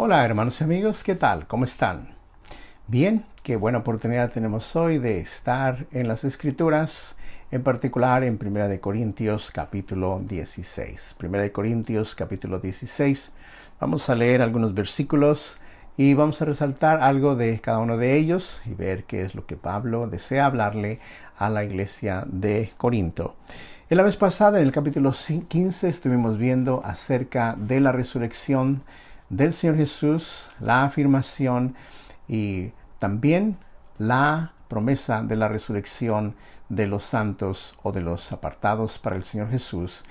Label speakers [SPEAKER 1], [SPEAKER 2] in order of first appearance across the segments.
[SPEAKER 1] Hola hermanos y amigos, ¿qué tal? ¿Cómo están? Bien, qué buena oportunidad tenemos hoy de estar en las Escrituras, en particular en 1 Corintios capítulo 16. 1 Corintios capítulo 16. Vamos a leer algunos versículos y vamos a resaltar algo de cada uno de ellos y ver qué es lo que Pablo desea hablarle a la iglesia de Corinto. En la vez pasada, en el capítulo 15, estuvimos viendo acerca de la resurrección del Señor Jesús, la afirmación y también la promesa de la resurrección de los santos o de los apartados para el Señor Jesús,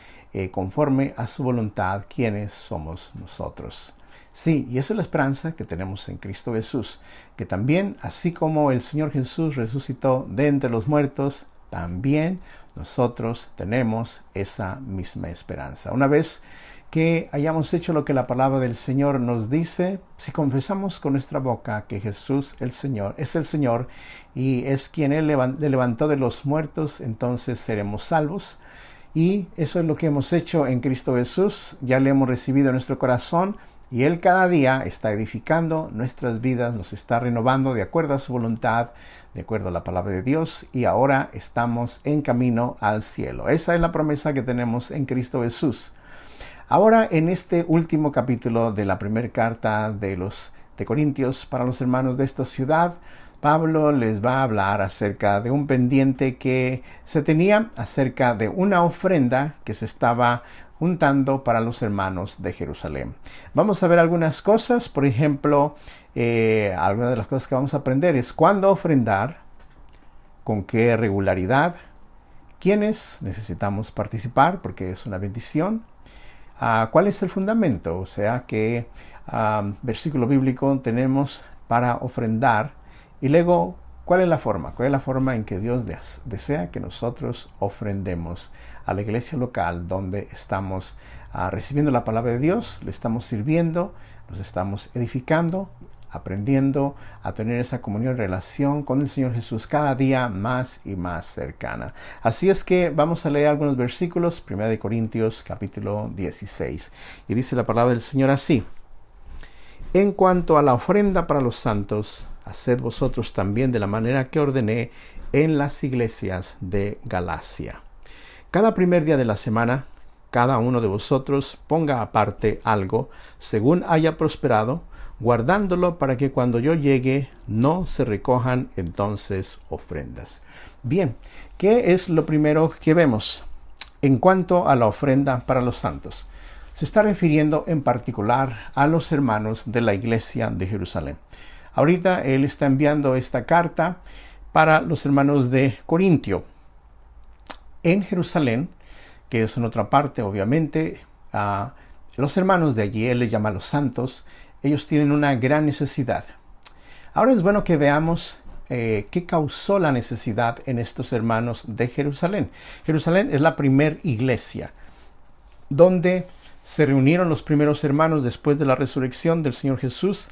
[SPEAKER 1] conforme a su voluntad, quienes somos nosotros. Sí, y esa es la esperanza que tenemos en Cristo Jesús, que también, así como el Señor Jesús resucitó de entre los muertos, también nosotros tenemos esa misma esperanza. Una vez que hayamos hecho lo que la palabra del Señor nos dice, si confesamos con nuestra boca que Jesús el Señor es el Señor y es quien Él levantó de los muertos, entonces seremos salvos. Y eso es lo que hemos hecho en Cristo Jesús. Ya le hemos recibido en nuestro corazón y Él cada día está edificando nuestras vidas, nos está renovando de acuerdo a su voluntad, de acuerdo a la palabra de Dios, y ahora estamos en camino al cielo. Esa es la promesa que tenemos en Cristo Jesús. Ahora, en este último capítulo de la primera carta de Corintios para los hermanos de esta ciudad, Pablo les va a hablar acerca de un pendiente que se tenía acerca de una ofrenda que se estaba juntando para los hermanos de Jerusalén. Vamos a ver algunas cosas, por ejemplo, algunas de las cosas que vamos a aprender es cuándo ofrendar, con qué regularidad, quiénes necesitamos participar porque es una bendición. ¿Cuál es el fundamento? O sea, qué versículo bíblico tenemos para ofrendar. Y luego, ¿cuál es la forma? ¿Cuál es la forma en que Dios desea que nosotros ofrendemos a la iglesia local donde estamos recibiendo la palabra de Dios, le estamos sirviendo, nos estamos edificando, aprendiendo a tener esa comunión y relación con el Señor Jesús cada día más y más cercana? Así es que vamos a leer algunos versículos, 1 Corintios capítulo 16. Y dice la palabra del Señor así: En cuanto a la ofrenda para los santos, haced vosotros también de la manera que ordené en las iglesias de Galacia. Cada primer día de la semana, cada uno de vosotros ponga aparte algo, según haya prosperado, guardándolo para que cuando yo llegue no se recojan entonces ofrendas. Bien, ¿qué es lo primero que vemos en cuanto a la ofrenda para los santos? Se está refiriendo en particular a los hermanos de la iglesia de Jerusalén. Ahorita él está enviando esta carta para los hermanos de Corintio. En Jerusalén, que es en otra parte, obviamente, los hermanos de allí, él les llama los santos, ellos tienen una gran necesidad. Ahora es bueno que veamos qué causó la necesidad en estos hermanos de Jerusalén. Jerusalén es la primer iglesia donde se reunieron los primeros hermanos después de la resurrección del Señor Jesús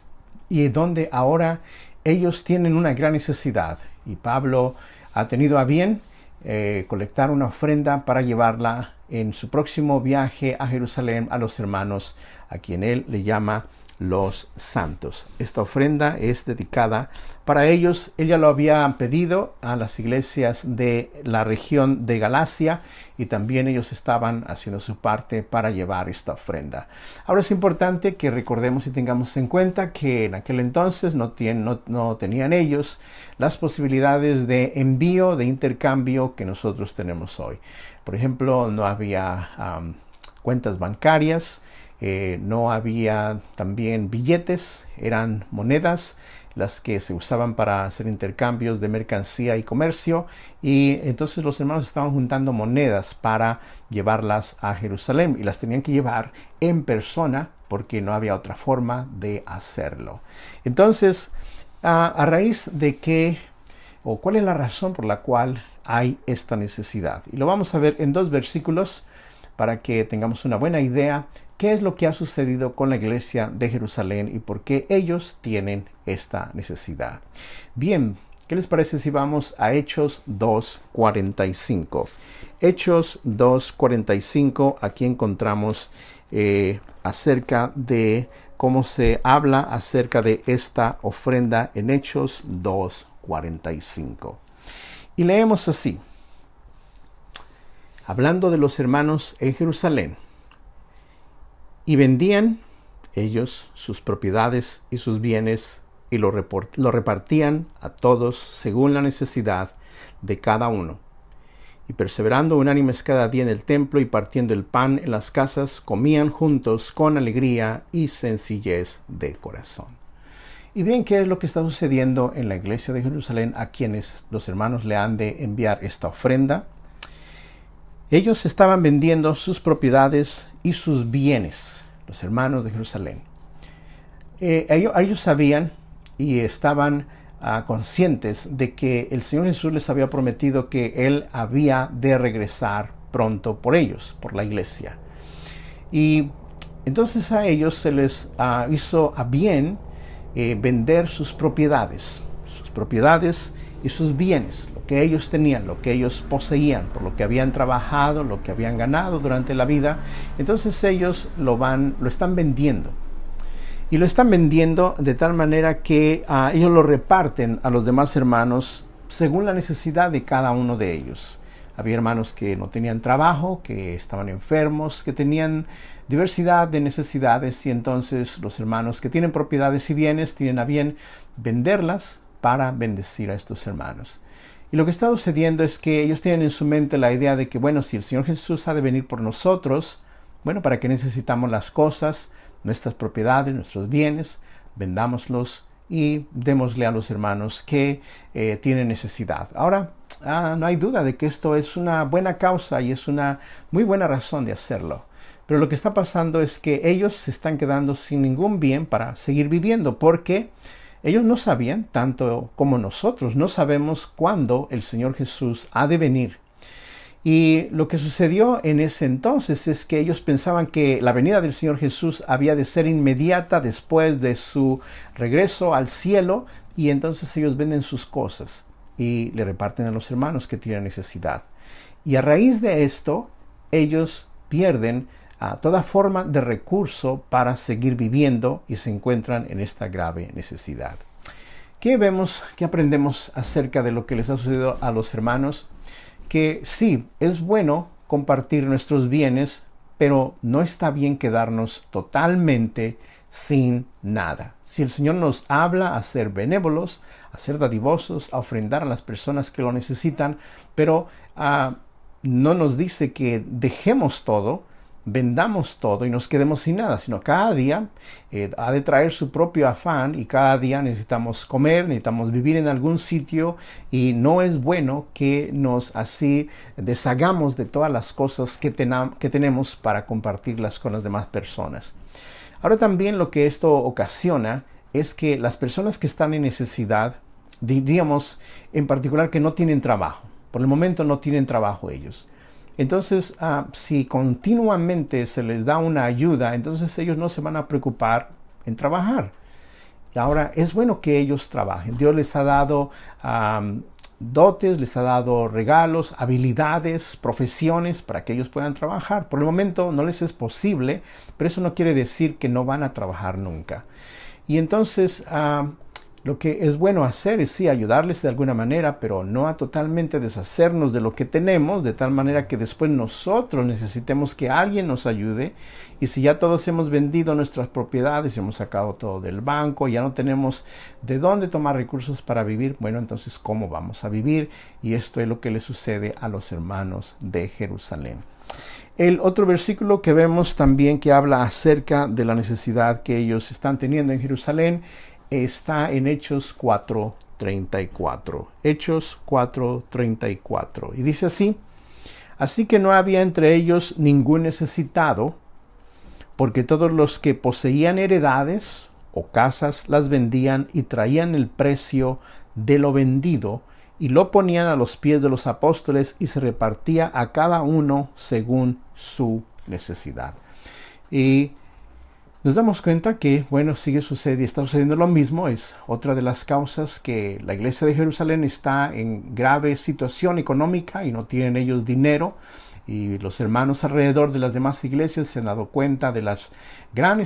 [SPEAKER 1] y donde ahora ellos tienen una gran necesidad. Y Pablo ha tenido a bien colectar una ofrenda para llevarla en su próximo viaje a Jerusalén a los hermanos a quien él le llama los santos. Esta ofrenda es dedicada para ellos. Él ya lo había pedido a las iglesias de la región de Galacia y también ellos estaban haciendo su parte para llevar esta ofrenda. Ahora es importante que recordemos y tengamos en cuenta que en aquel entonces no tenían ellos las posibilidades de envío, de intercambio que nosotros tenemos hoy. Por ejemplo, no había cuentas bancarias, no había también billetes, eran monedas las que se usaban para hacer intercambios de mercancía y comercio, y entonces los hermanos estaban juntando monedas para llevarlas a Jerusalén y las tenían que llevar en persona porque no había otra forma de hacerlo. Entonces, a raíz de qué o cuál es la razón por la cual hay esta necesidad, y lo vamos a ver en dos versículos para que tengamos una buena idea qué es lo que ha sucedido con la iglesia de Jerusalén y por qué ellos tienen esta necesidad. Bien, ¿qué les parece si vamos a Hechos 2:45? Hechos 2:45, aquí encontramos acerca de cómo se habla acerca de esta ofrenda en Hechos 2:45. Y leemos así: hablando de los hermanos en Jerusalén, y vendían ellos sus propiedades y sus bienes y lo repartían a todos según la necesidad de cada uno. Y perseverando unánimes cada día en el templo y partiendo el pan en las casas, comían juntos con alegría y sencillez de corazón. Y bien, ¿qué es lo que está sucediendo en la iglesia de Jerusalén a quienes los hermanos le han de enviar esta ofrenda? Ellos estaban vendiendo sus propiedades y sus bienes, los hermanos de Jerusalén. Ellos sabían y estaban conscientes de que el Señor Jesús les había prometido que Él había de regresar pronto por ellos, por la iglesia. Y entonces a ellos se les hizo a bien vender sus propiedades y sus bienes, lo que ellos tenían, lo que ellos poseían, por lo que habían trabajado, lo que habían ganado durante la vida. Entonces ellos lo están vendiendo. Y lo están vendiendo de tal manera que ellos lo reparten a los demás hermanos según la necesidad de cada uno de ellos. Había hermanos que no tenían trabajo, que estaban enfermos, que tenían diversidad de necesidades, y entonces los hermanos que tienen propiedades y bienes tienen a bien venderlas para bendecir a estos hermanos. Y lo que está sucediendo es que ellos tienen en su mente la idea de que, bueno, si el Señor Jesús ha de venir por nosotros, bueno, ¿para qué necesitamos las cosas? Nuestras propiedades, nuestros bienes, vendámoslos y démosle a los hermanos que tienen necesidad. Ahora, no hay duda de que esto es una buena causa y es una muy buena razón de hacerlo. Pero lo que está pasando es que ellos se están quedando sin ningún bien para seguir viviendo, porque ellos no sabían, tanto como nosotros, no sabemos cuándo el Señor Jesús ha de venir. Y lo que sucedió en ese entonces es que ellos pensaban que la venida del Señor Jesús había de ser inmediata después de su regreso al cielo, y entonces ellos venden sus cosas y le reparten a los hermanos que tienen necesidad. Y a raíz de esto, ellos pierden toda forma de recurso para seguir viviendo y se encuentran en esta grave necesidad. ¿Qué vemos, qué aprendemos acerca de lo que les ha sucedido a los hermanos? Que sí, es bueno compartir nuestros bienes, pero no está bien quedarnos totalmente sin nada. Si el Señor nos habla a ser benévolos, a ser dadivosos, a ofrendar a las personas que lo necesitan, pero no nos dice que dejemos todo, vendamos todo y nos quedemos sin nada, sino cada día ha de traer su propio afán, y cada día necesitamos comer, necesitamos vivir en algún sitio, y no es bueno que nos así deshagamos de todas las cosas que tenemos para compartirlas con las demás personas. Ahora también lo que esto ocasiona es que las personas que están en necesidad, diríamos en particular que no tienen trabajo, por el momento no tienen trabajo ellos. Entonces, si continuamente se les da una ayuda, entonces ellos no se van a preocupar en trabajar. Y ahora, es bueno que ellos trabajen. Dios les ha dado dotes, les ha dado regalos, habilidades, profesiones para que ellos puedan trabajar. Por el momento no les es posible, pero eso no quiere decir que no van a trabajar nunca. Y entonces, lo que es bueno hacer es sí ayudarles de alguna manera, pero no a totalmente deshacernos de lo que tenemos, de tal manera que después nosotros necesitemos que alguien nos ayude. Y si ya todos hemos vendido nuestras propiedades, hemos sacado todo del banco, ya no tenemos de dónde tomar recursos para vivir, bueno, entonces ¿cómo vamos a vivir? Y esto es lo que le sucede a los hermanos de Jerusalén. El otro versículo que vemos también que habla acerca de la necesidad que ellos están teniendo en Jerusalén está en Hechos 4:34. Hechos 4:34. Y dice así: así que no había entre ellos ningún necesitado, porque todos los que poseían heredades o casas las vendían y traían el precio de lo vendido y lo ponían a los pies de los apóstoles, y se repartía a cada uno según su necesidad. Y nos damos cuenta que, bueno, está sucediendo lo mismo. Es otra de las causas que la iglesia de Jerusalén está en grave situación económica y no tienen ellos dinero. y los hermanos alrededor de las demás iglesias se han dado cuenta de la grave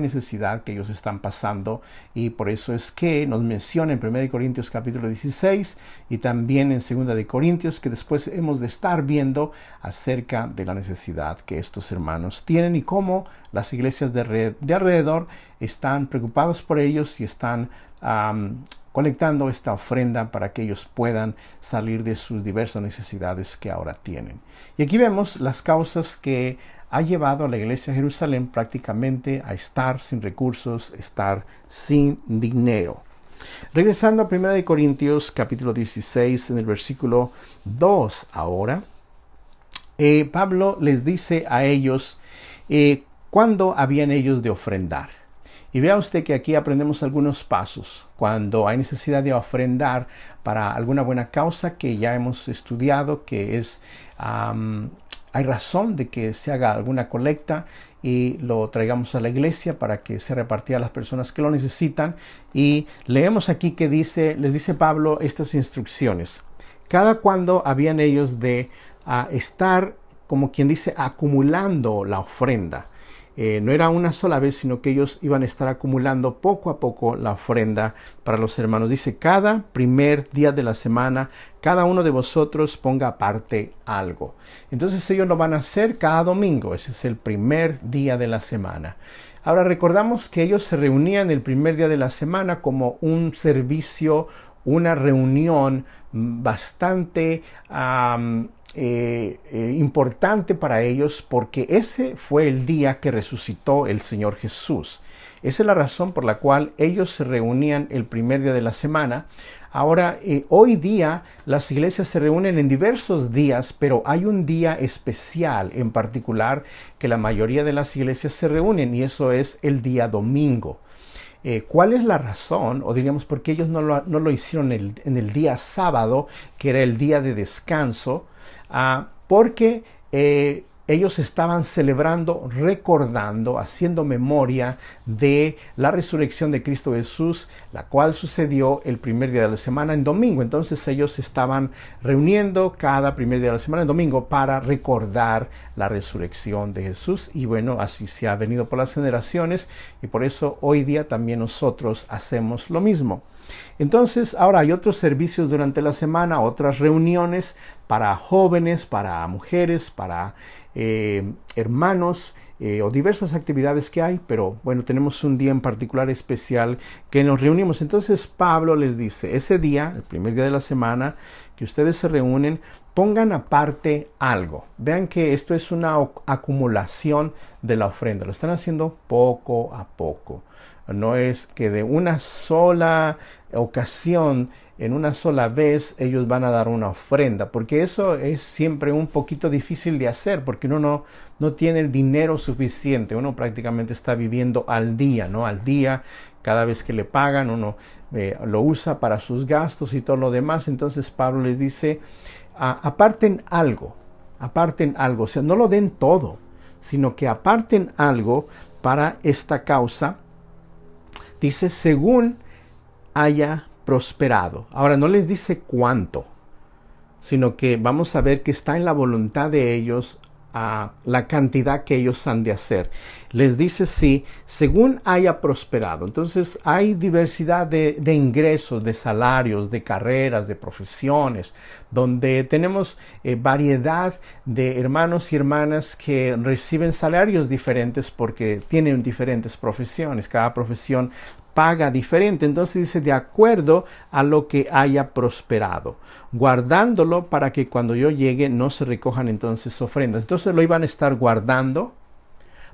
[SPEAKER 1] necesidad que ellos están pasando, y por eso es que nos menciona en 1 Corintios capítulo 16 y también en 2 Corintios, que después hemos de estar viendo acerca de la necesidad que estos hermanos tienen y cómo las iglesias de alrededor están preocupados por ellos y están colectando esta ofrenda para que ellos puedan salir de sus diversas necesidades que ahora tienen. Y aquí vemos las causas que ha llevado a la iglesia de Jerusalén prácticamente a estar sin recursos, estar sin dinero. Regresando a 1 Corintios capítulo 16, en el versículo 2 ahora, Pablo les dice a ellos cuándo habían ellos de ofrendar. Y vea usted que aquí aprendemos algunos pasos cuando hay necesidad de ofrendar para alguna buena causa que ya hemos estudiado, que es, hay razón de que se haga alguna colecta y lo traigamos a la iglesia para que se repartía a las personas que lo necesitan. Y leemos aquí que les dice Pablo estas instrucciones. Cada cuando habían ellos de estar, como quien dice, acumulando la ofrenda. No era una sola vez, sino que ellos iban a estar acumulando poco a poco la ofrenda para los hermanos. Dice, cada primer día de la semana, cada uno de vosotros ponga aparte algo. Entonces ellos lo van a hacer cada domingo. Ese es el primer día de la semana. Ahora recordamos que ellos se reunían el primer día de la semana como un servicio, una reunión bastante importante para ellos, porque ese fue el día que resucitó el Señor Jesús. Esa es la razón por la cual ellos se reunían el primer día de la semana. Ahora, hoy día las iglesias se reúnen en diversos días, pero hay un día especial en particular que la mayoría de las iglesias se reúnen, y eso es el día domingo. ¿Cuál es la razón? O diríamos, ¿por qué ellos no lo hicieron en el día sábado, que era el día de descanso? Porque ellos estaban celebrando, recordando, haciendo memoria de la resurrección de Cristo Jesús, la cual sucedió el primer día de la semana en domingo. Entonces ellos estaban reuniendo cada primer día de la semana en domingo para recordar la resurrección de Jesús. Y bueno, así se ha venido por las generaciones, y por eso hoy día también nosotros hacemos lo mismo. Entonces, ahora hay otros servicios durante la semana, otras reuniones para jóvenes, para mujeres, para hermanos, o diversas actividades que hay, pero bueno, tenemos un día en particular especial que nos reunimos. Entonces Pablo les dice, ese día, el primer día de la semana que ustedes se reúnen, pongan aparte algo. Vean que esto es una acumulación de la ofrenda, lo están haciendo poco a poco. No es que de una sola ocasión, en una sola vez, ellos van a dar una ofrenda, porque eso es siempre un poquito difícil de hacer, porque uno no tiene el dinero suficiente. Uno prácticamente está viviendo al día, ¿no? Al día, cada vez que le pagan, uno lo usa para sus gastos y todo lo demás. Entonces Pablo les dice, aparten algo, o sea, no lo den todo, sino que aparten algo para esta causa. Dice, según haya prosperado. Ahora no les dice cuánto, sino que vamos a ver que está en la voluntad de ellos la cantidad que ellos han de hacer. Les dice sí, según haya prosperado. Entonces hay diversidad de ingresos, de salarios, de carreras, de profesiones, donde tenemos variedad de hermanos y hermanas que reciben salarios diferentes porque tienen diferentes profesiones. Cada profesión paga diferente. Entonces dice, de acuerdo a lo que haya prosperado, guardándolo para que cuando yo llegue no se recojan entonces ofrendas. Entonces lo iban a estar guardando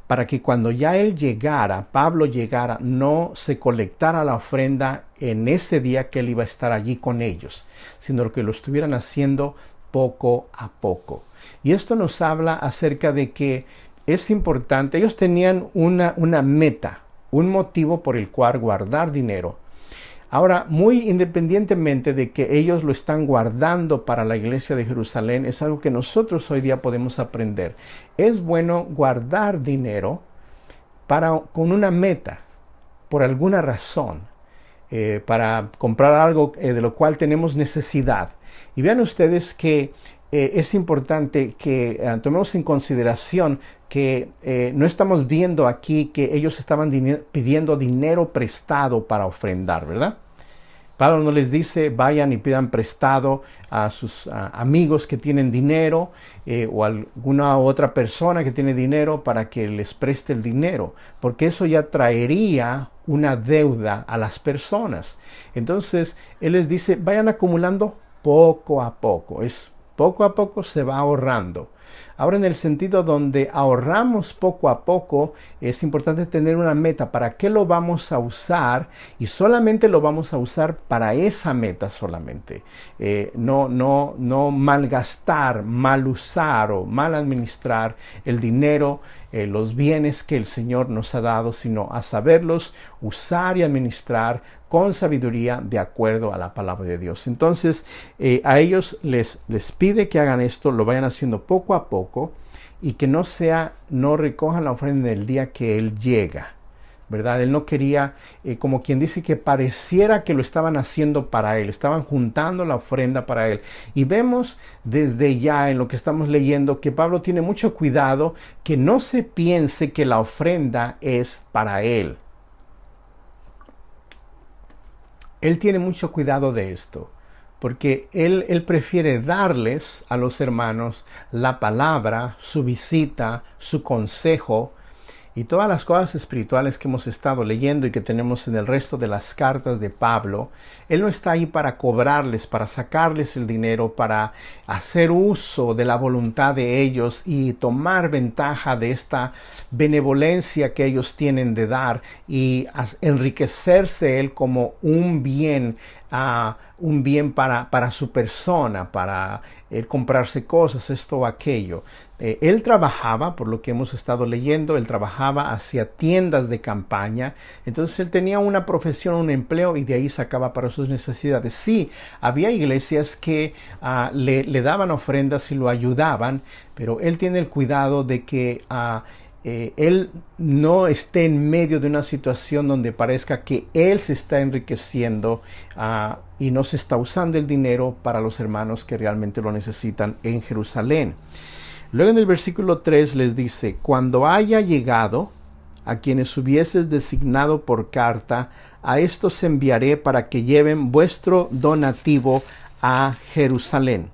[SPEAKER 1] para que cuando ya él llegara, Pablo llegara, no se colectara la ofrenda en ese día que él iba a estar allí con ellos, sino que lo estuvieran haciendo poco a poco. Y esto nos habla acerca de que es importante. Ellos tenían una meta, un motivo por el cual guardar dinero. Ahora, muy independientemente de que ellos lo están guardando para la iglesia de Jerusalén, es algo que nosotros hoy día podemos aprender. Es bueno guardar dinero con una meta, por alguna razón, para comprar algo de lo cual tenemos necesidad. Y vean ustedes que es importante que tomemos en consideración que no estamos viendo aquí que ellos estaban pidiendo dinero prestado para ofrendar, ¿verdad? Pablo no les dice vayan y pidan prestado a sus amigos que tienen dinero o alguna otra persona que tiene dinero para que les preste el dinero, porque eso ya traería una deuda a las personas. Entonces, él les dice vayan acumulando poco a poco, poco a poco se va ahorrando. Ahora, en el sentido donde ahorramos poco a poco, es importante tener una meta. ¿Para qué lo vamos a usar? Y solamente lo vamos a usar para esa meta solamente. No malgastar, mal usar o mal administrar el dinero, los bienes que el Señor nos ha dado, sino a saberlos usar y administrar con sabiduría de acuerdo a la palabra de Dios. Entonces, a ellos les pide que hagan esto, lo vayan haciendo poco a poco y que no recojan la ofrenda el día que Él llega, ¿verdad? Él no quería, como quien dice, que pareciera que lo estaban haciendo para Él, estaban juntando la ofrenda para Él. Y vemos desde ya en lo que estamos leyendo que Pablo tiene mucho cuidado que no se piense que la ofrenda es para Él. Él tiene mucho cuidado de esto, porque él prefiere darles a los hermanos la palabra, su visita, su consejo y todas las cosas espirituales que hemos estado leyendo y que tenemos en el resto de las cartas de Pablo. Él no está ahí para cobrarles, para sacarles el dinero, para hacer uso de la voluntad de ellos y tomar ventaja de esta benevolencia que ellos tienen de dar y enriquecerse él como un bien para su persona, para comprarse cosas, esto o aquello. Él trabajaba, por lo que hemos estado leyendo, él trabajaba hacia tiendas de campaña, entonces él tenía una profesión, un empleo y de ahí sacaba para sus necesidades. Sí, había iglesias que le daban ofrendas y lo ayudaban, pero él tiene el cuidado de que él no esté en medio de una situación donde parezca que él se está enriqueciendo y no se está usando el dinero para los hermanos que realmente lo necesitan en Jerusalén. Luego en el versículo 3 les dice, cuando haya llegado a quienes hubieses designado por carta, a estos enviaré para que lleven vuestro donativo a Jerusalén.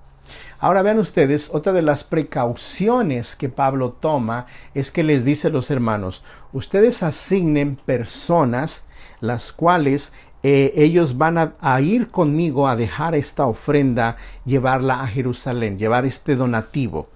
[SPEAKER 1] Ahora vean ustedes, otra de las precauciones que Pablo toma es que les dice a los hermanos, ustedes asignen personas las cuales ellos van a ir conmigo a dejar esta ofrenda, llevarla a Jerusalén, llevar este donativo.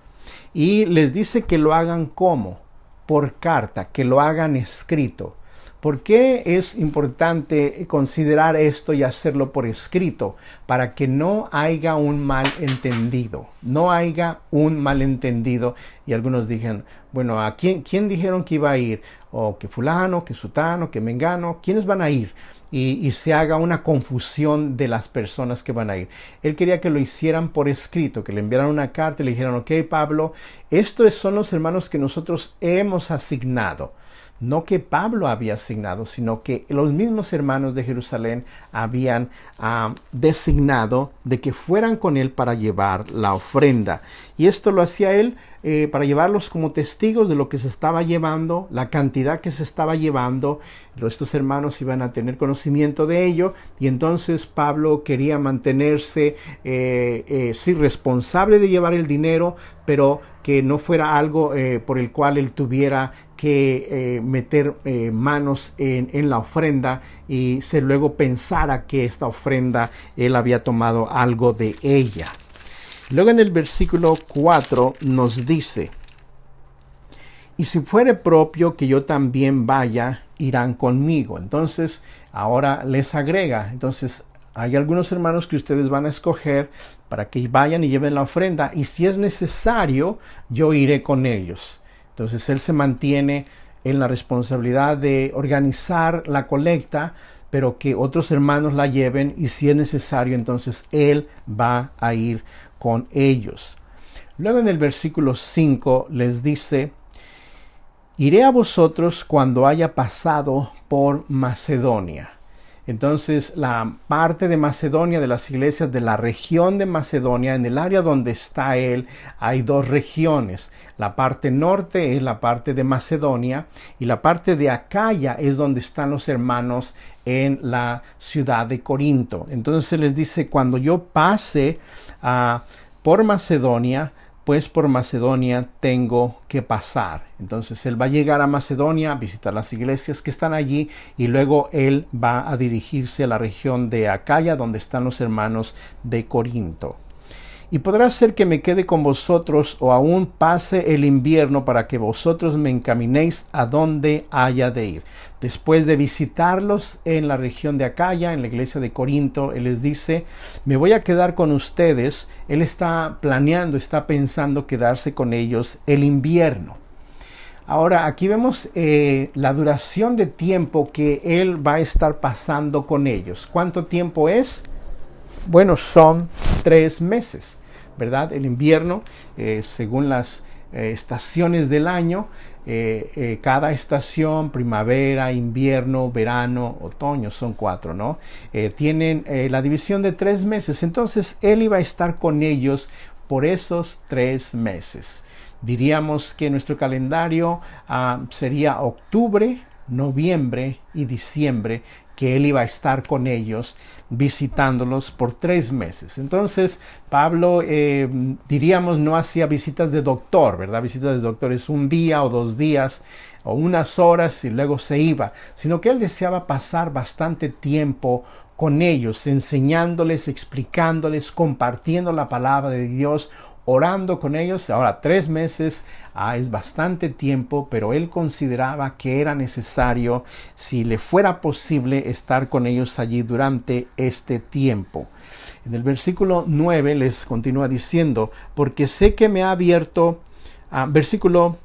[SPEAKER 1] Y les dice que lo hagan ¿cómo? Por carta, que lo hagan escrito. ¿Por qué es importante considerar esto y hacerlo por escrito? Para que no haya un malentendido. No haya un malentendido. Y algunos dijeron, bueno, ¿a quién dijeron que iba a ir? O que fulano, que sutano, que mengano. ¿Quiénes van a ir? Y se haga una confusión de las personas que van a ir. Él quería que lo hicieran por escrito, que le enviaran una carta y le dijeran, ok, Pablo, estos son los hermanos que nosotros hemos asignado. No que Pablo había asignado, sino que los mismos hermanos de Jerusalén habían designado de que fueran con él para llevar la ofrenda. Y esto lo hacía él para llevarlos como testigos de lo que se estaba llevando, la cantidad que se estaba llevando. Estos hermanos iban a tener conocimiento de ello y entonces Pablo quería mantenerse responsable de llevar el dinero, pero que no fuera algo por el cual él tuviera que meter manos en la ofrenda y luego pensara que esta ofrenda él había tomado algo de ella. Luego en el versículo 4 nos dice, y si fuere propio que yo también vaya, irán conmigo. Entonces ahora les agrega, entonces hay algunos hermanos que ustedes van a escoger para que vayan y lleven la ofrenda y si es necesario yo iré con ellos. Entonces él se mantiene en la responsabilidad de organizar la colecta, pero que otros hermanos la lleven y si es necesario entonces él va a ir con ellos. Luego en el versículo 5 les dice, iré a vosotros cuando haya pasado por Macedonia. Entonces, la parte de Macedonia, de las iglesias de la región de Macedonia, en el área donde está él, hay dos regiones. La parte norte es la parte de Macedonia y la parte de Acaya es donde están los hermanos en la ciudad de Corinto. Entonces les dice, cuando yo pase por Macedonia, pues por Macedonia tengo que pasar. Entonces él va a llegar a Macedonia, a visitar las iglesias que están allí y luego él va a dirigirse a la región de Acaya, donde están los hermanos de Corinto. Y podrá ser que me quede con vosotros o aún pase el invierno para que vosotros me encaminéis a donde haya de ir. Después de visitarlos en la región de Acaya, en la iglesia de Corinto, él les dice, me voy a quedar con ustedes. Él está planeando, está pensando quedarse con ellos el invierno. Ahora, aquí vemos la duración de tiempo que él va a estar pasando con ellos. ¿Cuánto tiempo es? Bueno, son 3 meses, ¿verdad? El invierno, según las estaciones del año, cada estación, primavera, invierno, verano, otoño, son 4, ¿no? Tienen la división de 3 meses. Entonces, él iba a estar con ellos por esos 3 meses. Diríamos que nuestro calendario sería octubre, noviembre y diciembre, que él iba a estar con ellos visitándolos por 3 meses. Entonces Pablo diríamos no hacía visitas de doctor, ¿verdad? Visitas de doctor es un día o 2 días o unas horas y luego se iba, sino que él deseaba pasar bastante tiempo con ellos, enseñándoles, explicándoles, compartiendo la palabra de Dios, orando con ellos. Ahora 3 meses es bastante tiempo, pero él consideraba que era necesario, si le fuera posible, estar con ellos allí durante este tiempo. En el versículo 9 les continúa diciendo, porque sé que me ha abierto, versículo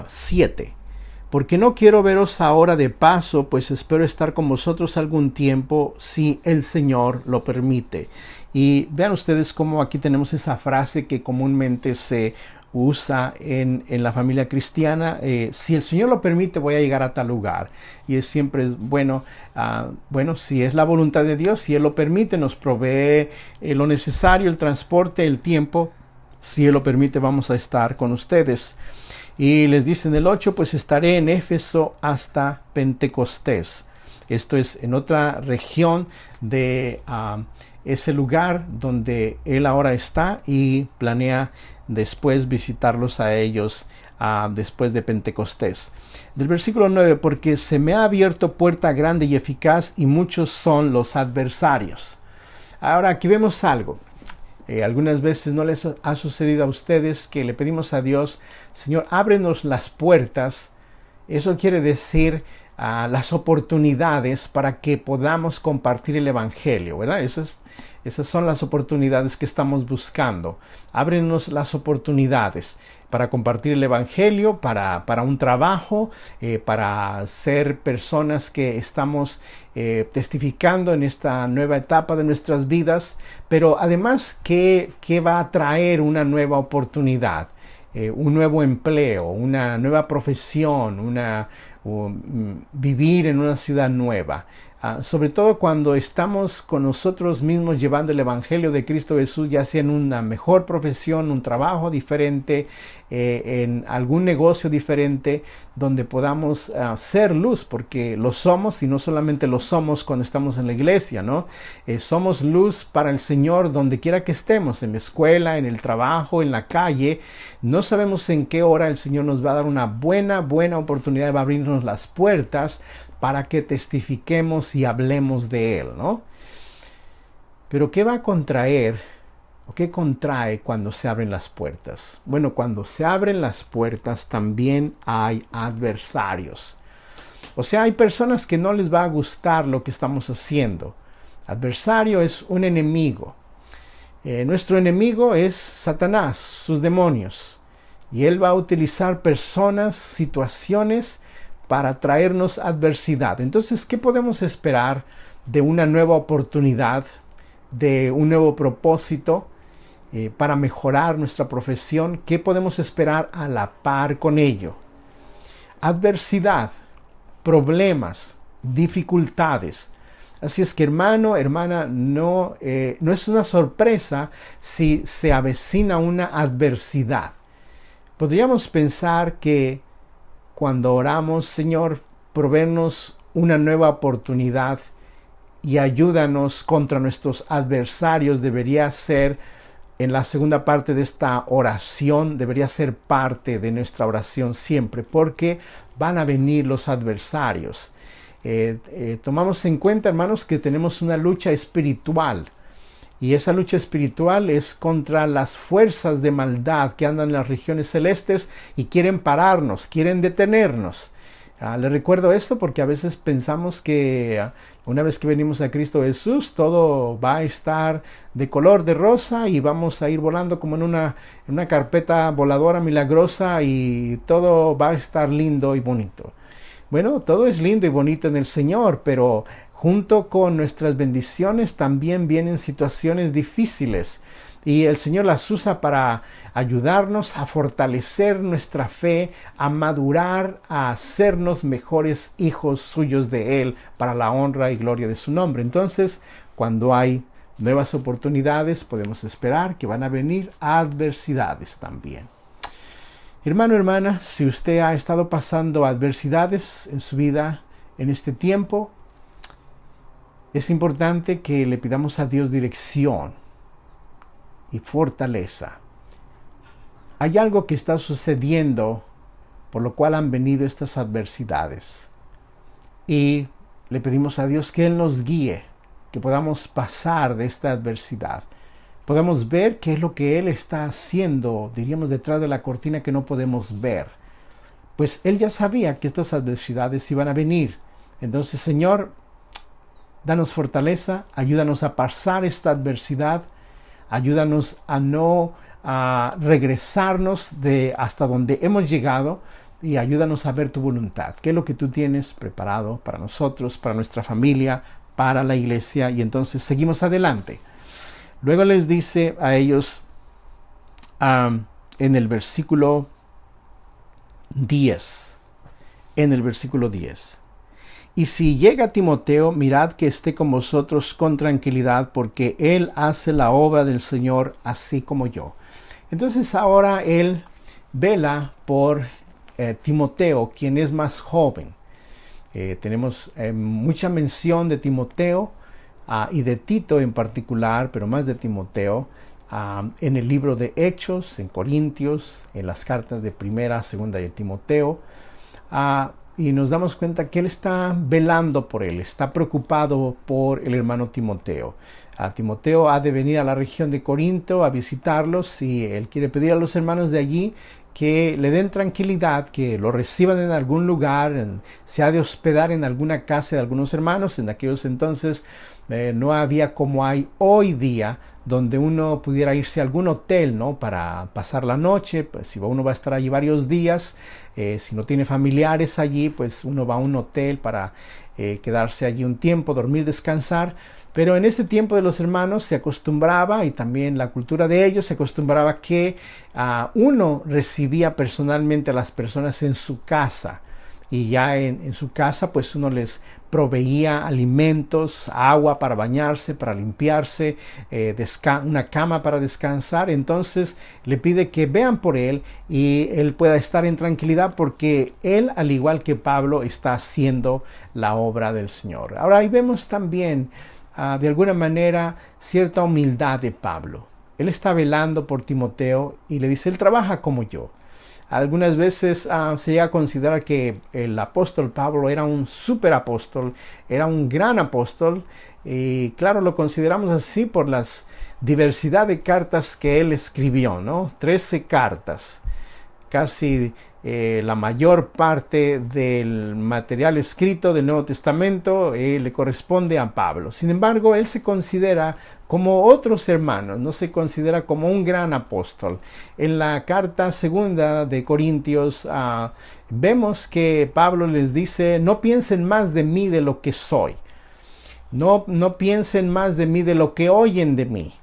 [SPEAKER 1] 7, porque no quiero veros ahora de paso, pues espero estar con vosotros algún tiempo, si el Señor lo permite. Y vean ustedes cómo aquí tenemos esa frase que comúnmente se usa en la familia cristiana, si el Señor lo permite voy a llegar a tal lugar. Y es siempre bueno, si es la voluntad de Dios, si Él lo permite, nos provee lo necesario, el transporte, el tiempo, si Él lo permite vamos a estar con ustedes. Y les dice en el 8, pues estaré en Éfeso hasta Pentecostés. Esto es en otra región de ese lugar donde él ahora está y planea después visitarlos a ellos después de Pentecostés. Del versículo 9, porque se me ha abierto puerta grande y eficaz y muchos son los adversarios. Ahora aquí vemos algo. Algunas veces no les ha sucedido a ustedes que le pedimos a Dios, Señor, ábrenos las puertas. Eso quiere decir las oportunidades para que podamos compartir el evangelio, ¿verdad? Esas son las oportunidades que estamos buscando. Ábrenos las oportunidades para compartir el evangelio, para un trabajo, para ser personas que estamos testificando en esta nueva etapa de nuestras vidas, pero además que va a traer una nueva oportunidad, un nuevo empleo, una nueva profesión, vivir en una ciudad nueva. Sobre todo cuando estamos con nosotros mismos llevando el evangelio de Cristo Jesús, ya sea en una mejor profesión, un trabajo diferente, en algún negocio diferente, donde podamos ser luz, porque lo somos, y no solamente lo somos cuando estamos en la iglesia, ¿no? Somos luz para el Señor donde quiera que estemos, en la escuela, en el trabajo, en la calle. No sabemos en qué hora el Señor nos va a dar una buena oportunidad, va a abrirnos las puertas para que testifiquemos y hablemos de Él, ¿no? Pero ¿qué va a contraer o qué contrae cuando se abren las puertas? Bueno, cuando se abren las puertas también hay adversarios. O sea, hay personas que no les va a gustar lo que estamos haciendo. Adversario es un enemigo. Nuestro enemigo es Satanás, sus demonios. Y él va a utilizar personas, situaciones para traernos adversidad. Entonces, ¿qué podemos esperar de una nueva oportunidad, de un nuevo propósito para mejorar nuestra profesión? ¿Qué podemos esperar a la par con ello? Adversidad, problemas, dificultades. Así es que, hermano, hermana, no es una sorpresa si se avecina una adversidad. Podríamos pensar que cuando oramos, Señor, provéenos una nueva oportunidad y ayúdanos contra nuestros adversarios, debería ser en la segunda parte de esta oración, debería ser parte de nuestra oración siempre, porque van a venir los adversarios. Tomamos en cuenta, hermanos, que tenemos una lucha espiritual, y esa lucha espiritual es contra las fuerzas de maldad que andan en las regiones celestes y quieren pararnos, quieren detenernos. Le recuerdo esto porque a veces pensamos que una vez que venimos a Cristo Jesús, todo va a estar de color de rosa y vamos a ir volando como en una carpeta voladora milagrosa y todo va a estar lindo y bonito. Bueno, todo es lindo y bonito en el Señor, pero junto con nuestras bendiciones también vienen situaciones difíciles. Y el Señor las usa para ayudarnos a fortalecer nuestra fe, a madurar, a hacernos mejores hijos suyos de Él para la honra y gloria de su nombre. Entonces, cuando hay nuevas oportunidades, podemos esperar que van a venir adversidades también. Hermano, hermana, si usted ha estado pasando adversidades en su vida en este tiempo, es importante que le pidamos a Dios dirección y fortaleza. Hay algo que está sucediendo por lo cual han venido estas adversidades. Y le pedimos a Dios que Él nos guíe, que podamos pasar de esta adversidad. Podamos ver qué es lo que Él está haciendo, diríamos, detrás de la cortina que no podemos ver. Pues Él ya sabía que estas adversidades iban a venir. Entonces, Señor, danos fortaleza, ayúdanos a pasar esta adversidad, ayúdanos a no regresarnos de hasta donde hemos llegado y ayúdanos a ver tu voluntad. ¿Qué es lo que tú tienes preparado para nosotros, para nuestra familia, para la iglesia? Y entonces seguimos adelante. Luego les dice a ellos en el versículo 10. Y si llega Timoteo, mirad que esté con vosotros con tranquilidad, porque él hace la obra del Señor así como yo. Entonces ahora él vela por Timoteo, quien es más joven. Tenemos mucha mención de Timoteo y de Tito en particular, pero más de Timoteo, en el libro de Hechos, en Corintios, en las cartas de Primera, Segunda de Timoteo. Y nos damos cuenta que él está velando por él, está preocupado por el hermano Timoteo. Timoteo ha de venir a la región de Corinto a visitarlos y él quiere pedir a los hermanos de allí que le den tranquilidad, que lo reciban en algún lugar, se ha de hospedar en alguna casa de algunos hermanos. En aquellos entonces no había como hay hoy día, donde uno pudiera irse a algún hotel, ¿no?, para pasar la noche. Pues si uno va a estar allí varios días, si no tiene familiares allí, pues uno va a un hotel para quedarse allí un tiempo, dormir, descansar. Pero en este tiempo de los hermanos se acostumbraba, y también la cultura de ellos, se acostumbraba que uno recibía personalmente a las personas en su casa. Y ya en su casa, pues uno les proveía alimentos, agua para bañarse, para limpiarse, una cama para descansar. Entonces le pide que vean por él y él pueda estar en tranquilidad, porque él, al igual que Pablo, está haciendo la obra del Señor. Ahora ahí vemos también de alguna manera cierta humildad de Pablo. Él está velando por Timoteo y le dice: él trabaja como yo. Algunas veces se llega a considerar que el apóstol Pablo era un superapóstol, era un gran apóstol, y claro, lo consideramos así por la diversidad de cartas que él escribió, ¿no? 13 cartas, casi la mayor parte del material escrito del Nuevo Testamento le corresponde a Pablo. Sin embargo, él se considera como otros hermanos, no se considera como un gran apóstol. En la carta segunda de Corintios vemos que Pablo les dice: no piensen más de mí de lo que soy. No piensen más de mí de lo que oyen de mí.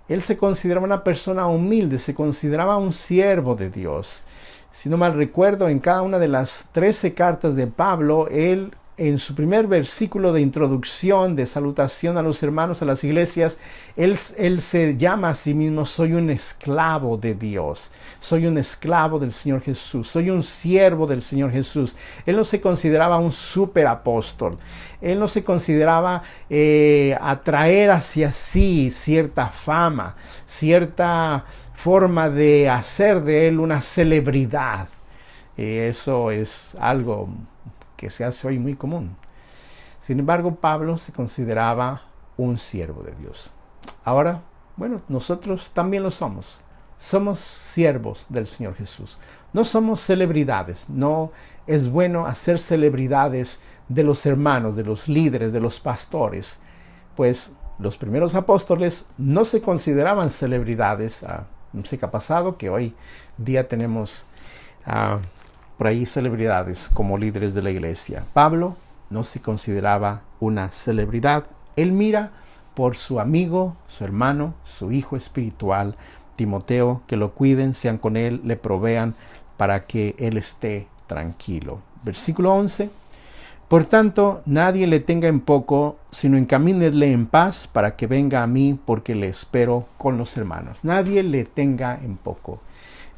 [SPEAKER 1] Él se consideraba una persona humilde, se consideraba un siervo de Dios. Si no mal recuerdo, en cada una de las 13 cartas de Pablo, él en su primer versículo de introducción, de salutación a los hermanos, a las iglesias, él se llama a sí mismo: soy un esclavo de Dios, soy un esclavo del Señor Jesús, soy un siervo del Señor Jesús. Él no se consideraba un superapóstol, él no se consideraba atraer hacia sí cierta fama, cierta forma de hacer de él una celebridad. Eso es algo que se hace hoy muy común. Sin embargo, Pablo se consideraba un siervo de Dios. Ahora, bueno, nosotros también lo somos. Somos siervos del Señor Jesús. No somos celebridades. No es bueno hacer celebridades de los hermanos, de los líderes, de los pastores. Pues los primeros apóstoles no se consideraban celebridades. No sé qué ha pasado, que hoy día tenemos por ahí celebridades como líderes de la iglesia. Pablo no se consideraba una celebridad. Él mira por su amigo, su hermano, su hijo espiritual, Timoteo, que lo cuiden, sean con él, le provean para que él esté tranquilo. Versículo 11. Por tanto, nadie le tenga en poco, sino encamínenle en paz para que venga a mí, porque le espero con los hermanos. Nadie le tenga en poco.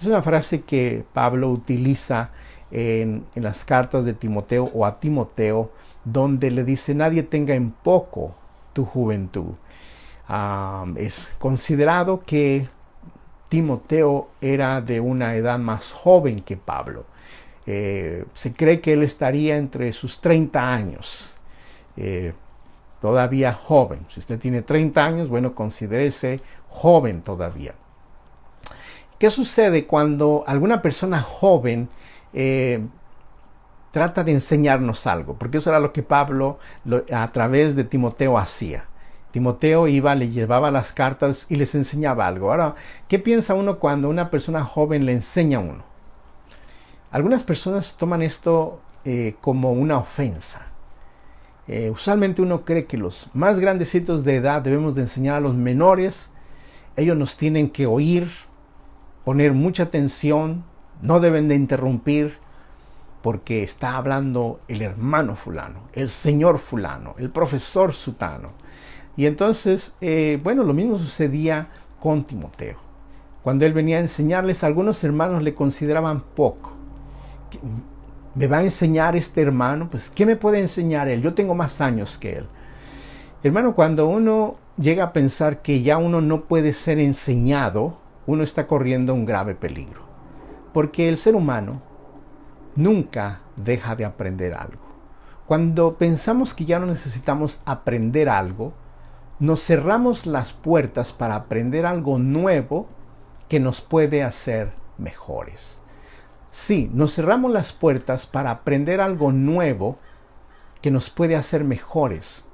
[SPEAKER 1] Es una frase que Pablo utiliza en las cartas de Timoteo o a Timoteo, donde le dice: nadie tenga en poco tu juventud. Es considerado que Timoteo era de una edad más joven que Pablo. Se cree que él estaría entre sus 30 años, todavía joven. Si usted tiene 30 años, bueno, considérese joven todavía. ¿Qué sucede cuando alguna persona joven trata de enseñarnos algo? Porque eso era lo que Pablo a través de Timoteo hacía. Timoteo iba, le llevaba las cartas y les enseñaba algo. Ahora, ¿qué piensa uno cuando una persona joven le enseña a uno? Algunas personas toman esto como una ofensa. Usualmente uno cree que los más grandecitos de edad debemos de enseñar a los menores. Ellos nos tienen que oír, poner mucha atención, no deben de interrumpir, porque está hablando el hermano fulano, el señor fulano, el profesor sutano. Y entonces, bueno, lo mismo sucedía con Timoteo. Cuando él venía a enseñarles, algunos hermanos le consideraban poco. ¿Me va a enseñar este hermano? Pues, ¿qué me puede enseñar él? Yo tengo más años que él. Hermano, cuando uno llega a pensar que ya uno no puede ser enseñado, uno está corriendo un grave peligro. Porque el ser humano nunca deja de aprender algo. Cuando pensamos que ya no necesitamos aprender algo, nos cerramos las puertas para aprender algo nuevo que nos puede hacer mejores. Sí, nos cerramos las puertas para aprender algo nuevo que nos puede hacer mejores.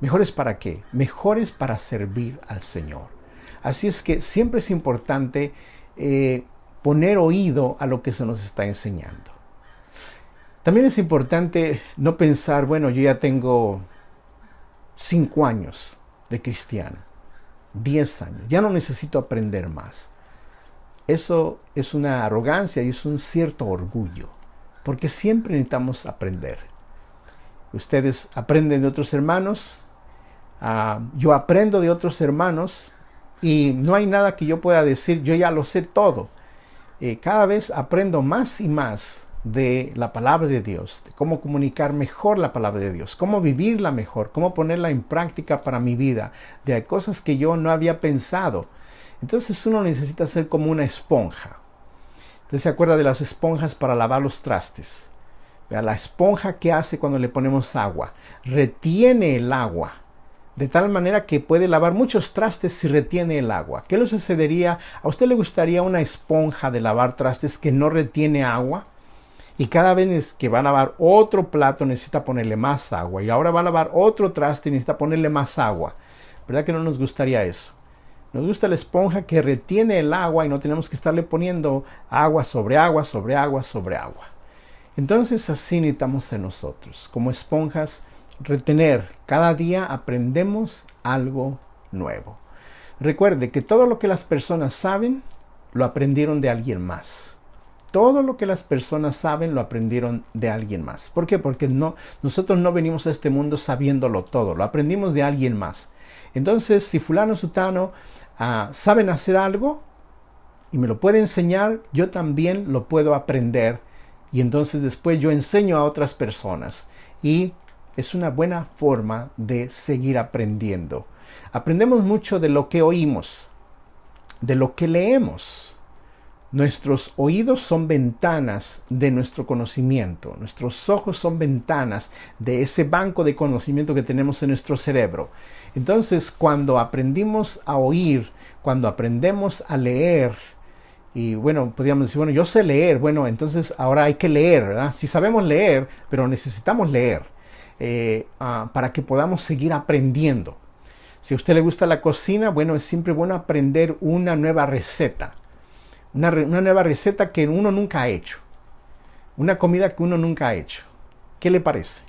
[SPEAKER 1] ¿Mejores para qué? Mejores para servir al Señor. Así es que siempre es importante poner oído a lo que se nos está enseñando. También es importante no pensar, bueno, yo ya tengo 5 años de cristiano, 10 años, ya no necesito aprender más. Eso es una arrogancia y es un cierto orgullo, porque siempre necesitamos aprender. Ustedes aprenden de otros hermanos, yo aprendo de otros hermanos, y no hay nada que yo pueda decir, yo ya lo sé todo. Cada vez aprendo más y más de la palabra de Dios, de cómo comunicar mejor la palabra de Dios, cómo vivirla mejor, cómo ponerla en práctica para mi vida, de cosas que yo no había pensado. Entonces uno necesita ser como una esponja. ¿Usted se acuerda de las esponjas para lavar los trastes? La esponja, ¿qué hace cuando le ponemos agua? Retiene el agua, de tal manera que puede lavar muchos trastes si retiene el agua. ¿Qué le sucedería? ¿A usted le gustaría una esponja de lavar trastes que no retiene agua? Y cada vez que va a lavar otro plato necesita ponerle más agua. Y ahora va a lavar otro traste y necesita ponerle más agua. ¿Verdad que no nos gustaría eso? Nos gusta la esponja que retiene el agua y no tenemos que estarle poniendo agua sobre agua, sobre agua, sobre agua. Entonces así necesitamos ser nosotros, como esponjas, retener. Cada día aprendemos algo nuevo. Recuerde que todo lo que las personas saben, lo aprendieron de alguien más. Todo lo que las personas saben lo aprendieron de alguien más. ¿Por qué? Porque nosotros no venimos a este mundo sabiéndolo todo, lo aprendimos de alguien más. Entonces, si fulano sutano saben hacer algo y me lo puede enseñar, yo también lo puedo aprender y entonces después yo enseño a otras personas. Y es una buena forma de seguir aprendiendo. Aprendemos mucho de lo que oímos, de lo que leemos. Nuestros oídos son ventanas de nuestro conocimiento. Nuestros ojos son ventanas de ese banco de conocimiento que tenemos en nuestro cerebro. Entonces, cuando aprendimos a oír, cuando aprendemos a leer, y bueno, podríamos decir, bueno, yo sé leer, bueno, entonces ahora hay que leer, ¿verdad? Sí sabemos leer, pero necesitamos leer para que podamos seguir aprendiendo. Si a usted le gusta la cocina, bueno, es siempre bueno aprender una nueva receta. Una nueva receta que uno nunca ha hecho. Una comida que uno nunca ha hecho. ¿Qué le parece?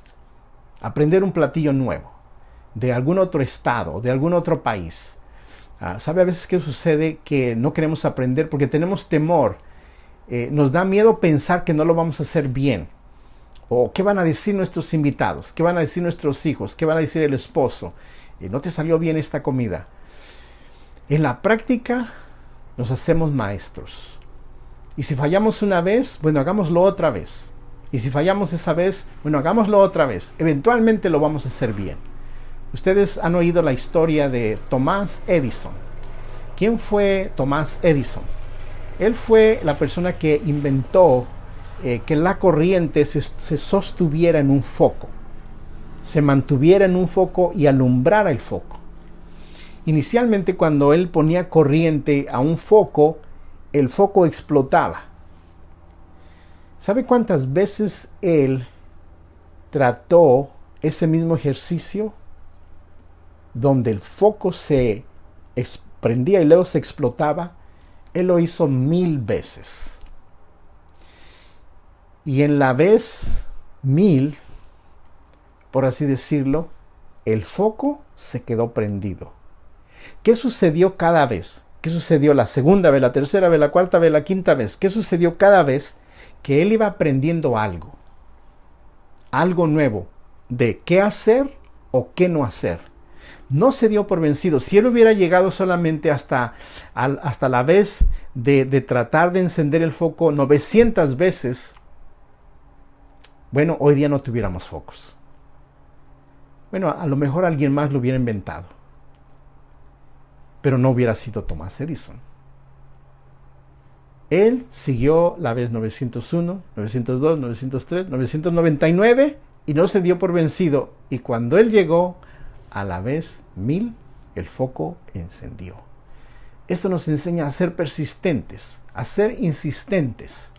[SPEAKER 1] Aprender un platillo nuevo de algún otro estado, de algún otro país. ¿Sabe a veces qué sucede? Que no queremos aprender porque tenemos temor. Nos da miedo pensar que no lo vamos a hacer bien. O qué van a decir nuestros invitados, qué van a decir nuestros hijos, qué van a decir el esposo. No te salió bien esta comida. En la práctica nos hacemos maestros. Y si fallamos una vez, bueno, hagámoslo otra vez. Y si fallamos esa vez, bueno, hagámoslo otra vez. Eventualmente lo vamos a hacer bien. Ustedes han oído la historia de Thomas Edison. ¿Quién fue Thomas Edison? Él fue la persona que inventó que la corriente se sostuviera en un foco. Se mantuviera en un foco y alumbrara el foco. Inicialmente, cuando él ponía corriente a un foco, el foco explotaba. ¿Sabe cuántas veces él trató ese mismo ejercicio? Donde el foco se prendía y luego se explotaba. Él lo hizo 1000 veces. Y en la vez 1000, por así decirlo, el foco se quedó prendido. ¿Qué sucedió cada vez? ¿Qué sucedió la segunda vez, la tercera vez, la cuarta vez, la quinta vez? ¿Qué sucedió cada vez que él iba aprendiendo algo? Algo nuevo de qué hacer o qué no hacer. No se dio por vencido. Si él hubiera llegado solamente hasta la vez de tratar de encender el foco 900 veces, bueno, hoy día no tuviéramos focos. Bueno, a lo mejor alguien más lo hubiera inventado. Pero no hubiera sido Thomas Edison. Él siguió la vez 901, 902, 903, 999 y no se dio por vencido. Y cuando él llegó a la vez 1000, el foco encendió. Esto nos enseña a ser persistentes, a ser insistentes.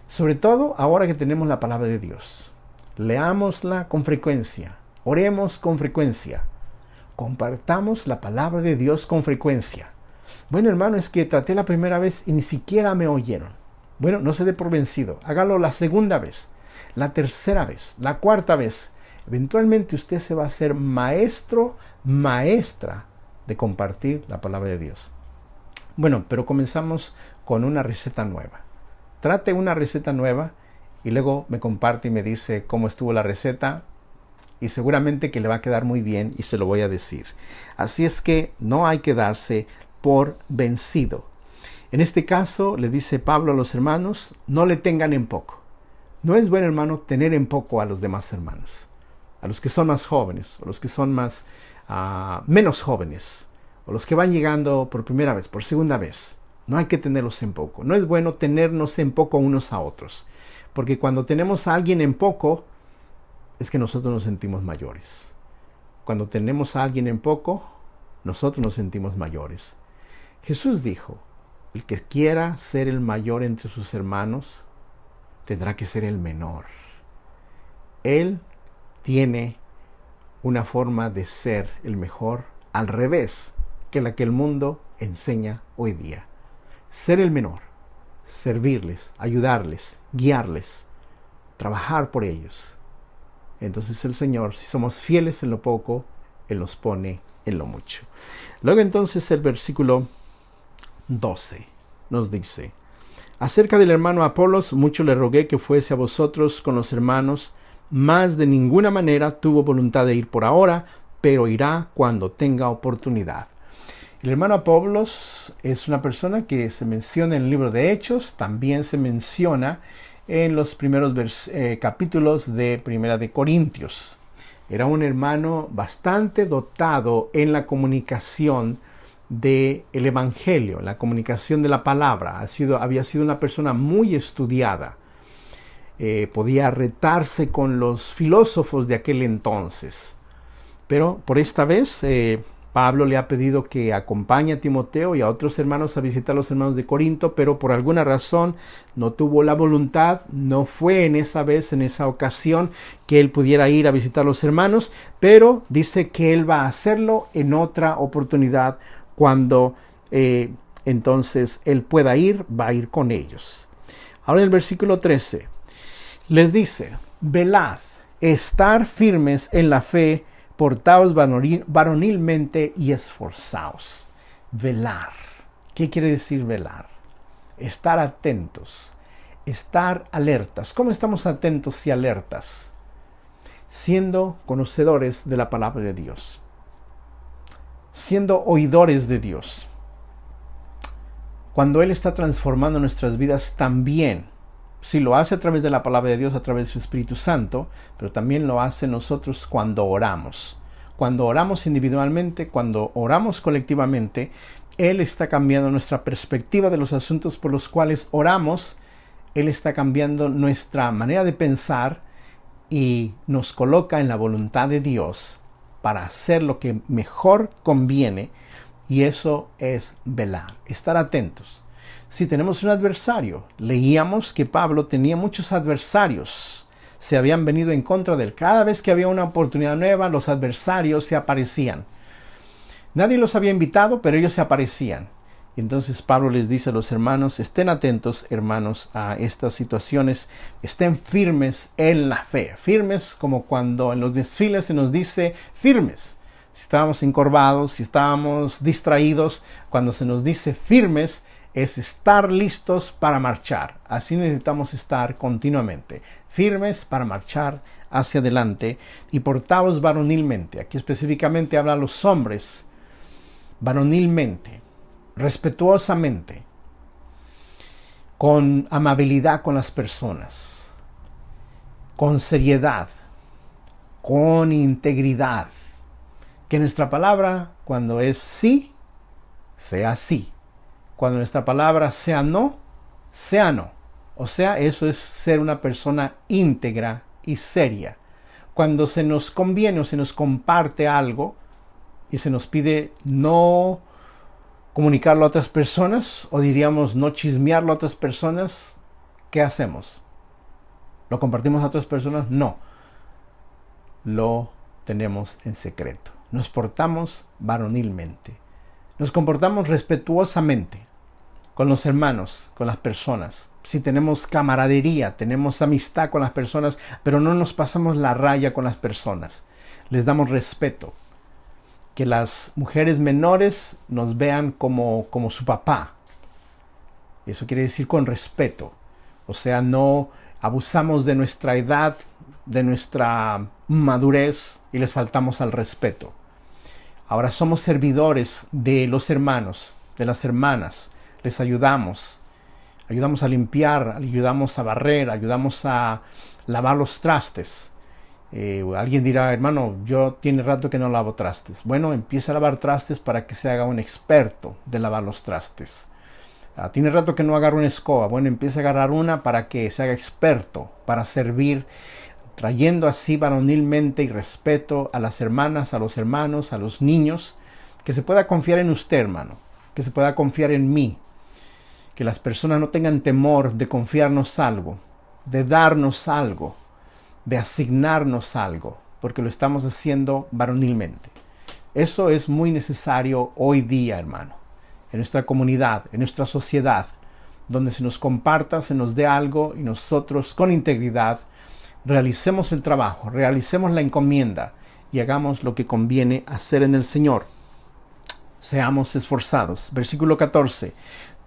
[SPEAKER 1] Sobre todo ahora que tenemos la palabra de Dios. Leámosla con frecuencia, oremos con frecuencia. Compartamos la palabra de Dios con frecuencia. Bueno, hermano, es que traté la primera vez y ni siquiera me oyeron. Bueno, no se dé por vencido. Hágalo la segunda vez, la tercera vez, la cuarta vez. Eventualmente usted se va a hacer maestro, maestra de compartir la palabra de Dios. Bueno, pero comenzamos con una receta nueva. Trate una receta nueva y luego me comparte y me dice cómo estuvo la receta. Y seguramente que le va a quedar muy bien y se lo voy a decir. Así es que no hay que darse por vencido. En este caso le dice Pablo a los hermanos, no le tengan en poco. No es bueno, hermano, tener en poco a los demás hermanos. A los que son más jóvenes, o los que son menos jóvenes, o los que van llegando por primera vez, por segunda vez. No hay que tenerlos en poco. No es bueno tenernos en poco unos a otros. Porque cuando tenemos a alguien en poco, es que nosotros nos sentimos mayores. Cuando tenemos a alguien en poco, nosotros nos sentimos mayores. Jesús dijo, el que quiera ser el mayor entre sus hermanos, tendrá que ser el menor. Él tiene una forma de ser el mejor al revés que la que el mundo enseña hoy día. Ser el menor, servirles, ayudarles, guiarles, trabajar por ellos. Entonces el Señor, si somos fieles en lo poco, Él nos pone en lo mucho. Luego entonces el versículo 12 nos dice, Acerca del hermano Apolos, mucho le rogué que fuese a vosotros con los hermanos, mas de ninguna manera tuvo voluntad de ir por ahora, pero irá cuando tenga oportunidad. El hermano Apolos es una persona que se menciona en el libro de Hechos, también se menciona en los primeros capítulos de Primera de Corintios. Era un hermano bastante dotado en la comunicación del Evangelio, en la comunicación de la palabra. Había sido una persona muy estudiada. Podía retarse con los filósofos de aquel entonces. Pero por esta vez Pablo le ha pedido que acompañe a Timoteo y a otros hermanos a visitar a los hermanos de Corinto, pero por alguna razón no tuvo la voluntad, no fue en esa ocasión que él pudiera ir a visitar a los hermanos, pero dice que él va a hacerlo en otra oportunidad cuando entonces él pueda ir, va a ir con ellos. Ahora en el versículo 13 les dice: velad, estar firmes en la fe, portaos varonilmente y esforzaos. Velar. ¿Qué quiere decir velar? Estar atentos, estar alertas. ¿Cómo estamos atentos y alertas? Siendo conocedores de la palabra de Dios, siendo oidores de Dios. Cuando Él está transformando nuestras vidas también, si lo hace a través de la palabra de Dios, a través de su Espíritu Santo, pero también lo hace nosotros cuando oramos. Cuando oramos individualmente, cuando oramos colectivamente, Él está cambiando nuestra perspectiva de los asuntos por los cuales oramos. Él está cambiando nuestra manera de pensar y nos coloca en la voluntad de Dios para hacer lo que mejor conviene, y eso es velar, estar atentos. Si tenemos un adversario, leíamos que Pablo tenía muchos adversarios, se habían venido en contra de él. Cada vez que había una oportunidad nueva, los adversarios se aparecían. Nadie los había invitado, pero ellos se aparecían. Y entonces Pablo les dice a los hermanos: estén atentos, hermanos, a estas situaciones, estén firmes en la fe. Firmes como cuando en los desfiles se nos dice firmes. Si estábamos encorvados, si estábamos distraídos, cuando se nos dice firmes, es estar listos para marchar. Así necesitamos estar continuamente, firmes para marchar hacia adelante, y portaos varonilmente. Aquí específicamente habla a los hombres, varonilmente, respetuosamente, con amabilidad con las personas, con seriedad, con integridad. Que nuestra palabra, cuando es sí, sea sí. Cuando nuestra palabra sea no, sea no. O sea, eso es ser una persona íntegra y seria. Cuando se nos conviene o se nos comparte algo y se nos pide no comunicarlo a otras personas, o diríamos no chismearlo a otras personas, ¿qué hacemos? ¿Lo compartimos a otras personas? No. Lo tenemos en secreto. Nos portamos varonilmente. Nos comportamos respetuosamente con los hermanos, con las personas. Si tenemos camaradería, tenemos amistad con las personas, pero no nos pasamos la raya con las personas. Les damos respeto. Que las mujeres menores nos vean como su papá. Eso quiere decir con respeto. O sea, no abusamos de nuestra edad, de nuestra madurez, y les faltamos al respeto. Ahora somos servidores de los hermanos, de las hermanas. Les ayudamos a limpiar, ayudamos a barrer, ayudamos a lavar los trastes. Alguien dirá: hermano, yo tiene rato que no lavo trastes. Bueno, empieza a lavar trastes para que se haga un experto de lavar los trastes. Tiene rato que no agarra una escoba. Bueno, empieza a agarrar una para que se haga experto, para servir, trayendo así varonilmente y respeto a las hermanas, a los hermanos, a los niños. Que se pueda confiar en usted, hermano, que se pueda confiar en mí. Que las personas no tengan temor de confiarnos algo, de darnos algo, de asignarnos algo, porque lo estamos haciendo varonilmente. Eso es muy necesario hoy día, hermano, en nuestra comunidad, en nuestra sociedad, donde se nos comparta, se nos dé algo, y nosotros con integridad realicemos el trabajo, realicemos la encomienda y hagamos lo que conviene hacer en el Señor. Seamos esforzados. Versículo 14.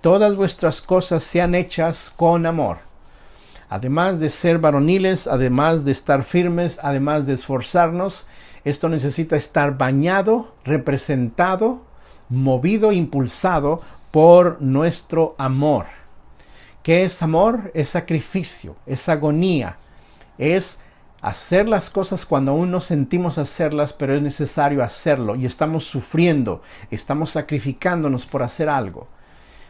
[SPEAKER 1] todas vuestras cosas sean hechas con amor. Además de ser varoniles, además de estar firmes, además de esforzarnos, esto necesita estar bañado, representado, movido, impulsado por nuestro amor. ¿Qué es amor? Es sacrificio, es agonía, es hacer las cosas cuando aún no sentimos hacerlas, pero es necesario hacerlo y estamos sufriendo, estamos sacrificándonos por hacer algo.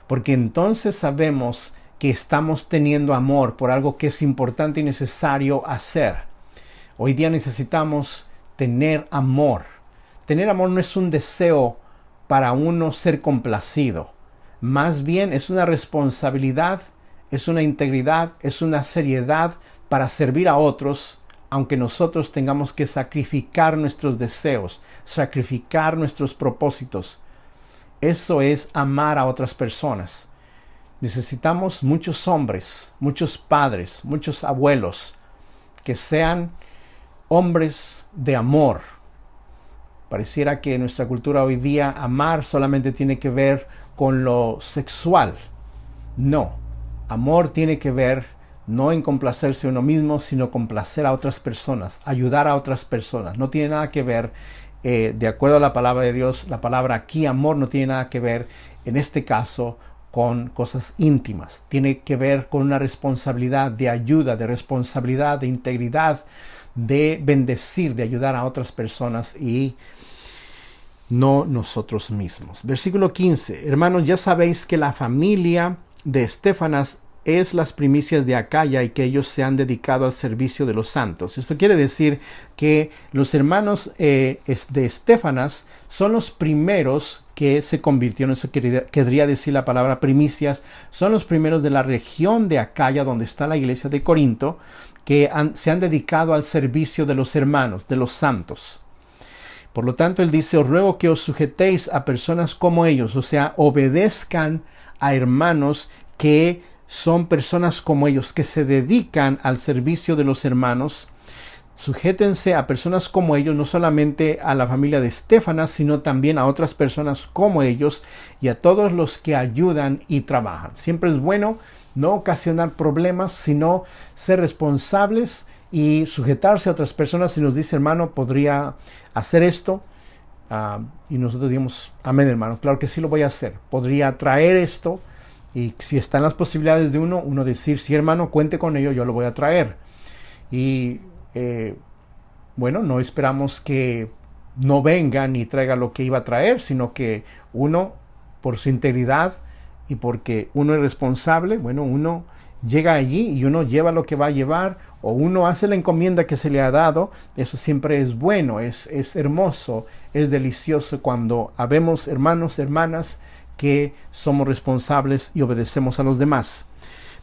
[SPEAKER 1] Porque entonces sabemos que estamos teniendo amor por algo que es importante y necesario hacer. Hoy día necesitamos tener amor. Tener amor no es un deseo para uno ser complacido. Más bien es una responsabilidad, es una integridad, es una seriedad para servir a otros, aunque nosotros tengamos que sacrificar nuestros deseos, sacrificar nuestros propósitos. Eso es amar a otras personas. Necesitamos muchos hombres, muchos padres, muchos abuelos que sean hombres de amor. Pareciera que en nuestra cultura hoy día amar solamente tiene que ver con lo sexual. No, amor tiene que ver no en complacerse a uno mismo, sino complacer a otras personas, ayudar a otras personas. No tiene nada que ver, de acuerdo a la palabra de Dios, la palabra aquí, amor, no tiene nada que ver, en este caso, con cosas íntimas. Tiene que ver con una responsabilidad de ayuda, de responsabilidad, de integridad, de bendecir, de ayudar a otras personas y no nosotros mismos. Versículo 15. Hermanos, ya sabéis que la familia de Estéfanas es las primicias de Acaya y que ellos se han dedicado al servicio de los santos. Esto quiere decir que los hermanos de Estéfanas son los primeros que se convirtieron, eso querría decir la palabra primicias, son los primeros de la región de Acaya, donde está la iglesia de Corinto, que se han dedicado al servicio de los hermanos, de los santos. Por lo tanto, él dice, os ruego que os sujetéis a personas como ellos, o sea, obedezcan a hermanos que son personas como ellos, que se dedican al servicio de los hermanos. Sujétense a personas como ellos, no solamente a la familia de Estéfanas, sino también a otras personas como ellos y a todos los que ayudan y trabajan. Siempre es bueno no ocasionar problemas, sino ser responsables y sujetarse a otras personas. Si nos dice, hermano, podría hacer esto, y nosotros digamos, amén, hermano, claro que sí lo voy a hacer. Podría traer esto, y si están las posibilidades de uno decir, sí, hermano, cuente con ello, yo lo voy a traer. Y bueno, no esperamos que no venga ni traiga lo que iba a traer, sino que uno, por su integridad y porque uno es responsable, bueno, uno llega allí y uno lleva lo que va a llevar, o uno hace la encomienda que se le ha dado. Eso siempre es bueno, es hermoso, es delicioso cuando habemos hermanos, hermanas, que somos responsables y obedecemos a los demás.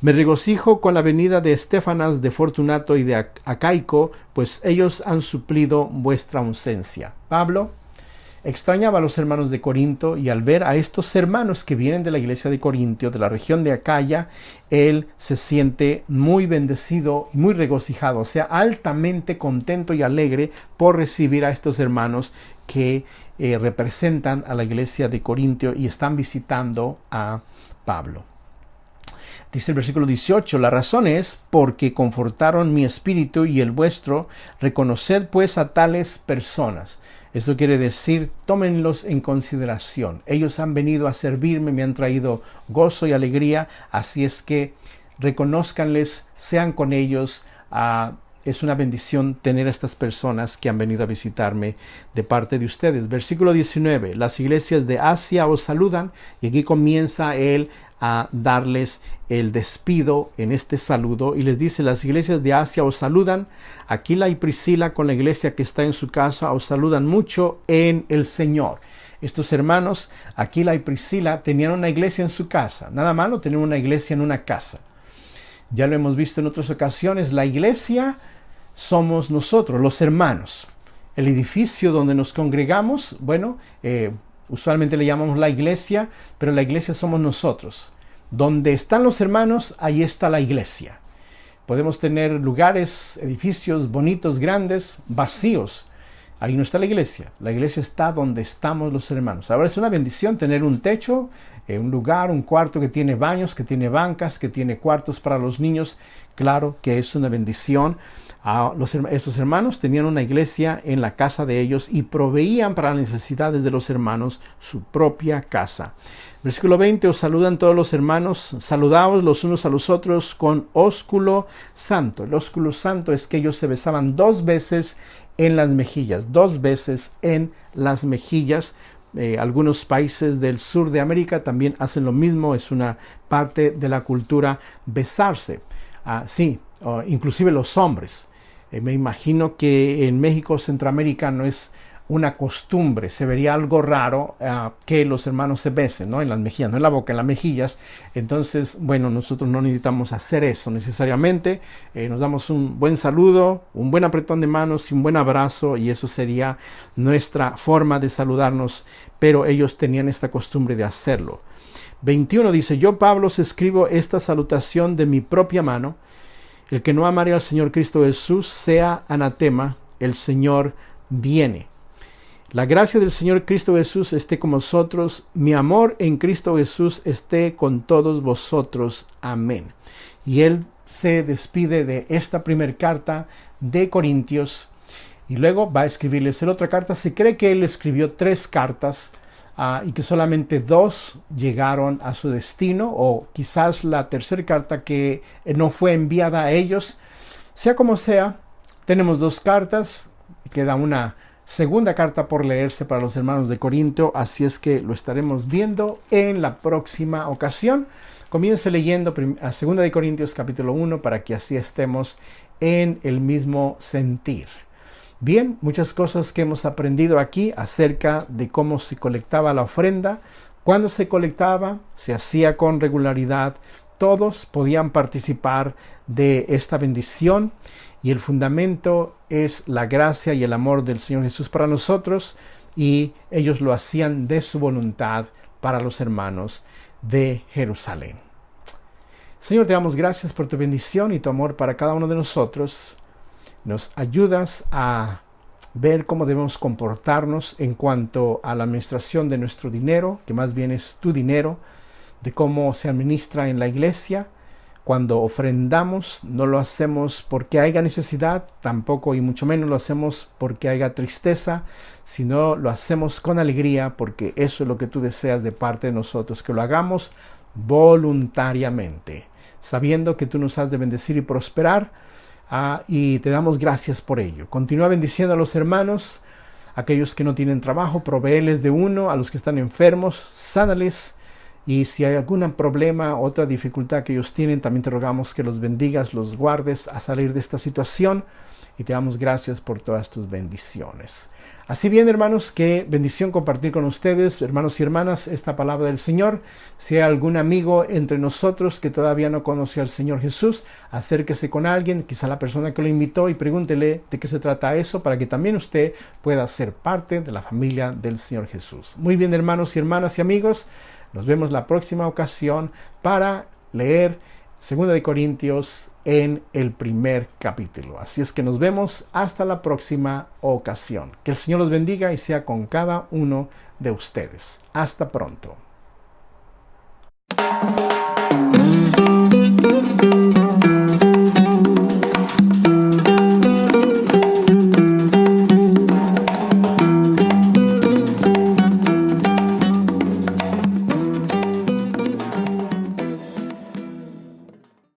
[SPEAKER 1] Me regocijo con la venida de Estéfanas, de Fortunato y de Acaico, pues ellos han suplido vuestra ausencia. Pablo extrañaba a los hermanos de Corinto, y al ver a estos hermanos que vienen de la iglesia de Corinto, de la región de Acaya, él se siente muy bendecido y muy regocijado, o sea, altamente contento y alegre por recibir a estos hermanos que representan a la iglesia de Corinto y están visitando a Pablo. Dice el versículo 18, la razón es porque confortaron mi espíritu y el vuestro. Reconoced pues a tales personas. Esto quiere decir, tómenlos en consideración. Ellos han venido a servirme, me han traído gozo y alegría, así es que reconózcanles, sean con ellos. Es una bendición tener a estas personas que han venido a visitarme de parte de ustedes. Versículo 19, las iglesias de Asia os saludan, y aquí comienza él a darles el despido en este saludo, y les dice, las iglesias de Asia os saludan. Aquila y Priscila con la iglesia que está en su casa os saludan mucho en el Señor. Estos hermanos, Aquila y Priscila, tenían una iglesia en su casa. Nada malo tener una iglesia en una casa. Ya lo hemos visto en otras ocasiones, la iglesia somos nosotros, los hermanos. El edificio donde nos congregamos, bueno, usualmente le llamamos la iglesia, pero la iglesia somos nosotros. Donde están los hermanos, ahí está la iglesia. Podemos tener lugares, edificios bonitos, grandes, vacíos. Ahí no está la iglesia. La iglesia está donde estamos los hermanos. Ahora es una bendición tener un techo, un lugar, un cuarto que tiene baños, que tiene bancas, que tiene cuartos para los niños. Claro que es una bendición. Estos hermanos tenían una iglesia en la casa de ellos y proveían para las necesidades de los hermanos su propia casa. Versículo 20, os saludan todos los hermanos, saludaos los unos a los otros con ósculo santo. El ósculo santo es que ellos se besaban 2 veces en las mejillas, 2 veces en las mejillas. Algunos países del sur de América también hacen lo mismo, es una parte de la cultura besarse. Inclusive los hombres. Me imagino que en México, Centroamérica, no es una costumbre, se vería algo raro que los hermanos se besen, ¿no? En las mejillas, no en la boca, en las mejillas. Entonces, bueno, nosotros no necesitamos hacer eso necesariamente. Nos damos un buen saludo, un buen apretón de manos y un buen abrazo, y eso sería nuestra forma de saludarnos, pero ellos tenían esta costumbre de hacerlo. 21 dice, yo Pablo os escribo esta salutación de mi propia mano. El que no amare al Señor Cristo Jesús sea anatema, el Señor viene. La gracia del Señor Cristo Jesús esté con vosotros. Mi amor en Cristo Jesús esté con todos vosotros. Amén. Y él se despide de esta primera carta de Corintios y luego va a escribirles la otra carta. Se cree que él escribió 3 cartas y que solamente 2 llegaron a su destino, o quizás la tercera carta que no fue enviada a ellos. Sea como sea, tenemos 2 cartas, queda una segunda carta por leerse para los hermanos de Corinto, así es que lo estaremos viendo en la próxima ocasión. Comience leyendo a 2 de Corintios capítulo 1 para que así estemos en el mismo sentir. Bien, muchas cosas que hemos aprendido aquí acerca de cómo se colectaba la ofrenda. Cuando se colectaba, se hacía con regularidad. Todos podían participar de esta bendición. Y el fundamento es la gracia y el amor del Señor Jesús para nosotros, y ellos lo hacían de su voluntad para los hermanos de Jerusalén. Señor, te damos gracias por tu bendición y tu amor para cada uno de nosotros. Nos ayudas a ver cómo debemos comportarnos en cuanto a la administración de nuestro dinero, que más bien es tu dinero, de cómo se administra en la iglesia. Cuando ofrendamos, no lo hacemos porque haya necesidad, tampoco y mucho menos lo hacemos porque haya tristeza, sino lo hacemos con alegría, porque eso es lo que tú deseas de parte de nosotros, que lo hagamos voluntariamente, sabiendo que tú nos has de bendecir y prosperar, y te damos gracias por ello. Continúa bendiciendo a los hermanos, aquellos que no tienen trabajo, provéeles de uno, a los que están enfermos, sánales. Y si hay algún problema, otra dificultad que ellos tienen, también te rogamos que los bendigas, los guardes a salir de esta situación, y te damos gracias por todas tus bendiciones. Así bien, hermanos, qué bendición compartir con ustedes, hermanos y hermanas, esta palabra del Señor. Si hay algún amigo entre nosotros que todavía no conoce al Señor Jesús, acérquese con alguien, quizá la persona que lo invitó, y pregúntele de qué se trata eso, para que también usted pueda ser parte de la familia del Señor Jesús. Muy bien, hermanos y hermanas y amigos, nos vemos la próxima ocasión para leer 2 de Corintios en el primer capítulo. Así es que nos vemos hasta la próxima ocasión. Que el Señor los bendiga y sea con cada uno de ustedes. Hasta pronto.